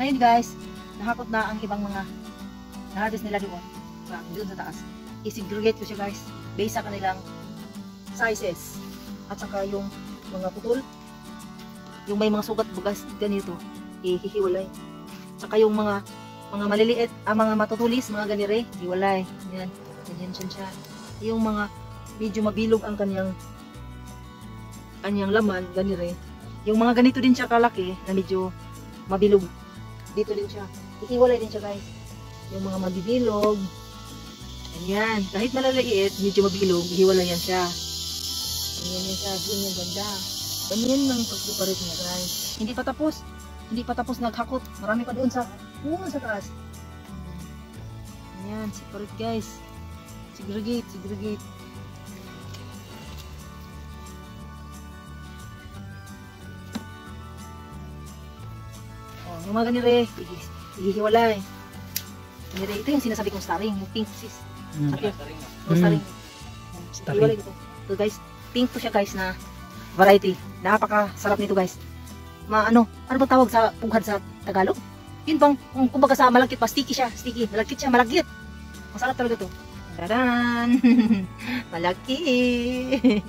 Ngayon guys, nahakot na ang ibang mga na-harvest nila doon sa taas. I-segregate ko siya guys, based sa kanilang sizes. At saka yung mga putol, yung may mga sugat bugas ganito, ihihiwalay. Saka yung mga maliliit, mga matutulis, mga ganire, hiwalay. Yan, ganyan siya. Yung mga medyo mabilog ang kanyang laman, ganire. Yung mga ganito din siya kalaki, na medyo mabilog. Dito din siya. Ihiwalay din siya guys. Yung mga mabibilog, ganyan. Kahit malaliit, medyo mabilog, ihiwalay yan siya. Ganyan yan siya, ganyan ganda. Ganyan lang pag-preparate niya guys. Hindi pa tapos naghakot. Marami pa doon sa taas. Ayan, separate guys. Segregate. Oh, yung mga ganire, hihiwalay. Ganire, ito yung sinasabi kong starring, yung pink sis. Starring. Hihiwalay dito. Ito guys, pink to siya guys na variety. Napakasarap nito guys. Ano ba tawag sa pughad sa Tagalog? Yun bang, kumbaga sa malagkit pa, sticky siya, malagkit siya, malagkit. Masarap talaga to. Taran! Malagkit!